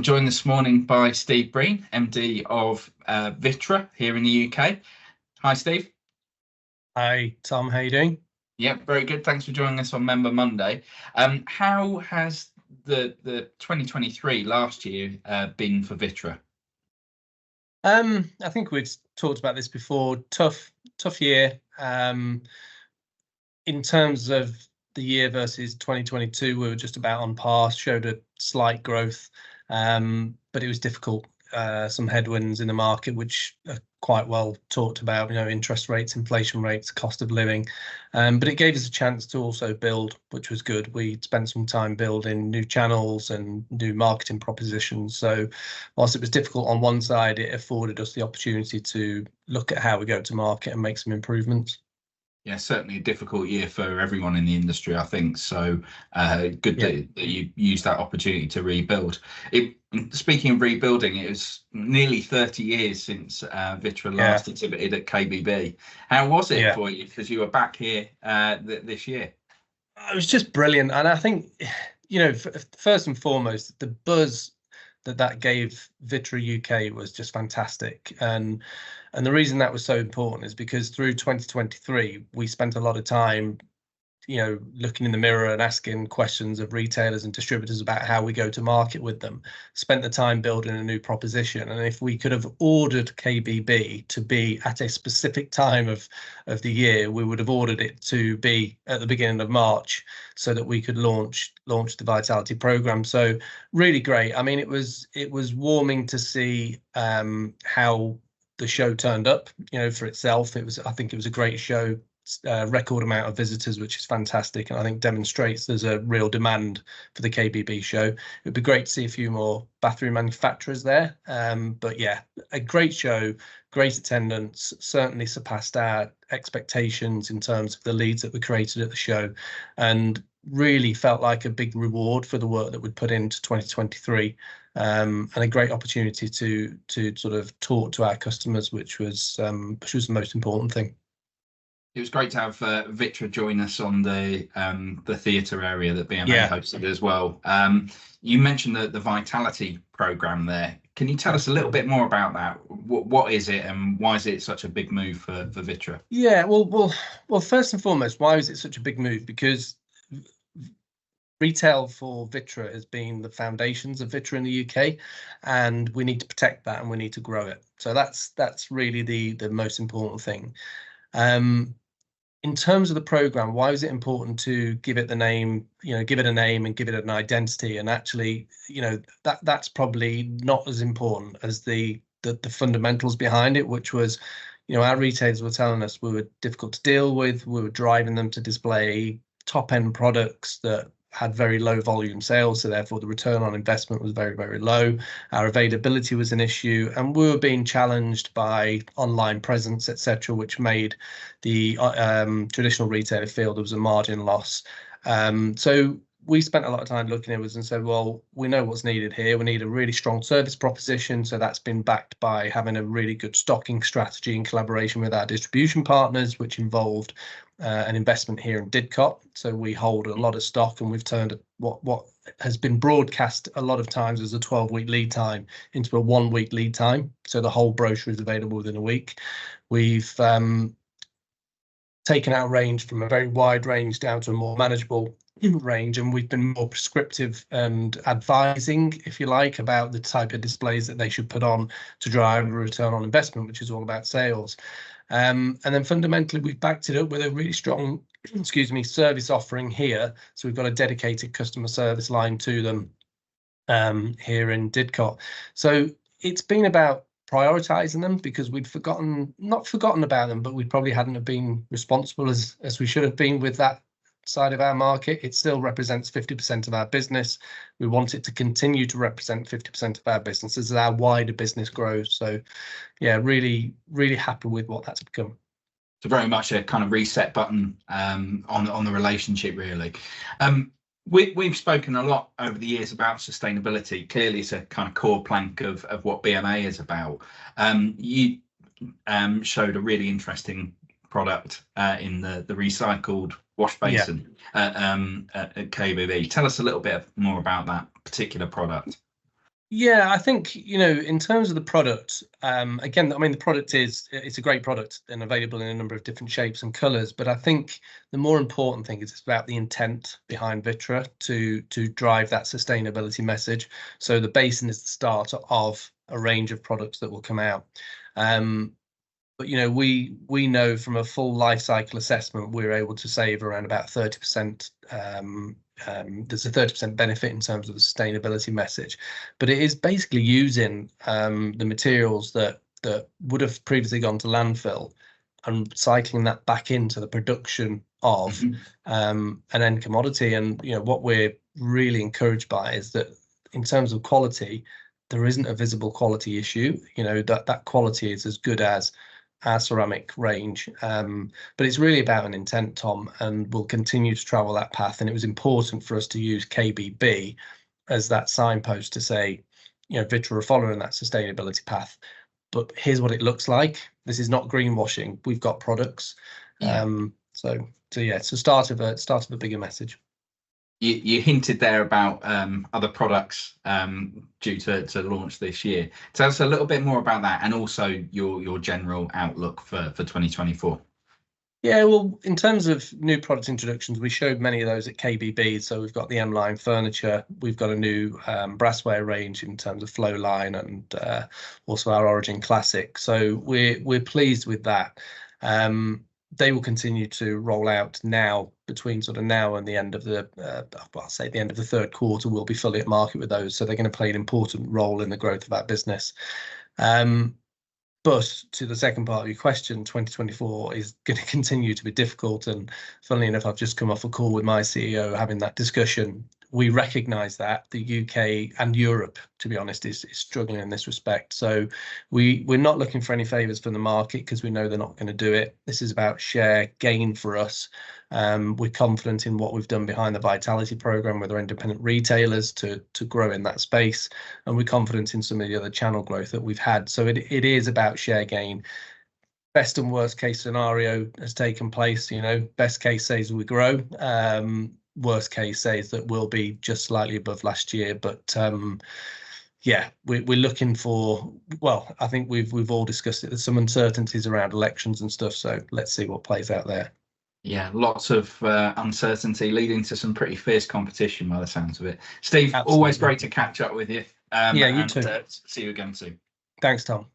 I'm joined this morning by Steve Breen, MD of VitrA here in the UK. Hi, Steve. Hi, Tom. How you doing? Yeah, very good. Thanks for joining us on Member Monday. How has the 2023 last year been for VitrA? I think we've talked about this before. Tough year. In terms of the year versus 2022, we were just about on par, showed a slight growth, but it was difficult. Some headwinds in the market, which are quite well talked about, interest rates, inflation rates, cost of living. But it gave us a chance to also build, which was good. We spent some time building new channels and new marketing propositions. So whilst it was difficult on one side, it afforded us the opportunity to look at how we go to market and make some improvements. Yeah, certainly a difficult year for everyone in the industry, I think. So good that you used that opportunity to rebuild. Speaking of rebuilding, it was nearly 30 years since VitrA last exhibited at KBB. How was it for you? Because you were back here this year. It was just brilliant. And I think, first and foremost, the buzz that gave VitrA UK was just fantastic. And the reason that was so important is because through 2023, we spent a lot of time, looking in the mirror and asking questions of retailers and distributors about how we go to market with them. Spent the time building a new proposition. And if we could have ordered KBB to be at a specific time of the year, we would have ordered it to be at the beginning of March so that we could launch the Vitality Programme. So really great. I mean, it was warming to see how the show turned up, for itself. I think it was a great show. Record amount of visitors, which is fantastic, and I think demonstrates there's a real demand for the KBB show. It'd be great to see a few more bathroom manufacturers there, but yeah, a great show, great attendance, certainly surpassed our expectations in terms of the leads that were created at the show, and really felt like a big reward for the work that we'd put into 2023, and a great opportunity to sort of talk to our customers, which was the most important thing. It was great to have VitrA join us on the theatre area that BMA hosted as well. You mentioned the Vitality Programme there. Can you tell us a little bit more about that? What is it, and why is it such a big move for VitrA? Yeah, well, first and foremost, why is it such a big move? Because retail for VitrA has been the foundations of VitrA in the UK, and we need to protect that and we need to grow it. So that's really the most important thing. In terms of the program, why was it important to give it the name, give it a name and give it an identity? And actually, that's probably not as important as the fundamentals behind it, which was, our retailers were telling us we were difficult to deal with. We were driving them to display top-end products that had very low volume sales, so therefore the return on investment was very, very low. Our availability was an issue, and we were being challenged by online presence, etc., which made the traditional retailer feel there was a margin loss. So we spent a lot of time looking at it and said, well, we know what's needed here. We need a really strong service proposition. So that's been backed by having a really good stocking strategy in collaboration with our distribution partners, which involved an investment here in Didcot. So we hold a lot of stock, and we've turned what has been broadcast a lot of times as a 12-week lead time into a 1-week lead time. So the whole brochure is available within a week. We've taken our range from a very wide range down to a more manageable range, and we've been more prescriptive and advising, if you like, about the type of displays that they should put on to drive a return on investment, which is all about sales. And then fundamentally, we've backed it up with a really strong, service offering here. So we've got a dedicated customer service line to them here in Didcot. So it's been about prioritizing them, because we'd not forgotten about them, but we probably hadn't have been responsible as we should have been with that side of our market. It still represents 50% of our business. We want it to continue to represent 50% of our business as our wider business grows. So yeah, really, really happy with what that's become. So very much a kind of reset button on the relationship, really. We've spoken a lot over the years about sustainability. Clearly, it's a kind of core plank of what BMA is about. You showed a really interesting product in the recycled wash basin at KBB. Tell us a little bit more about that particular product. Yeah, I think, in terms of the product, again, I mean, the product it's a great product and available in a number of different shapes and colors. But I think the more important thing is it's about the intent behind VitrA to drive that sustainability message. So the basin is the start of a range of products that will come out. But we know from a full life cycle assessment, we're able to save around about 30%. There's a 30% benefit in terms of the sustainability message, but it is basically using the materials that would have previously gone to landfill and cycling that back into the production of an end commodity. And what we're really encouraged by is that in terms of quality, there isn't a visible quality issue. That quality is as good as our ceramic range, but it's really about an intent, Tom, and we'll continue to travel that path. And it was important for us to use KBB as that signpost to say, VitrA are following that sustainability path, but here's what it looks like. This is not greenwashing. We've got products. Yeah. So yeah, it's a start of a bigger message. You hinted there about other products due to launch this year. Tell us a little bit more about that, and also your general outlook for 2024. Yeah, well, in terms of new product introductions, we showed many of those at KBB. So we've got the M-Line furniture, we've got a new brassware range in terms of flow line, and also our Origin Classic. So we're pleased with that. They will continue to roll out now. Between sort of now and the end of I'll say the end of the third quarter, we'll be fully at market with those. So they're going to play an important role in the growth of our business. But to the second part of your question, 2024 is going to continue to be difficult. And funnily enough, I've just come off a call with my CEO having that discussion. We recognise that the UK and Europe, to be honest, is struggling in this respect. So we're not looking for any favours from the market because we know they're not going to do it. This is about share gain for us. We're confident in what we've done behind the Vitality Programme with our independent retailers to grow in that space. And we're confident in some of the other channel growth that we've had. So it is about share gain. Best and worst case scenario has taken place. Best case says we grow. Worst case says that we'll be just slightly above last year. But yeah, we're looking for, well, I think we've all discussed it. There's some uncertainties around elections and stuff. So let's see what plays out there. Yeah, lots of uncertainty leading to some pretty fierce competition by the sounds of it. Steve, Absolutely. Always great to catch up with you. Yeah, you too. See you again soon. Thanks, Tom.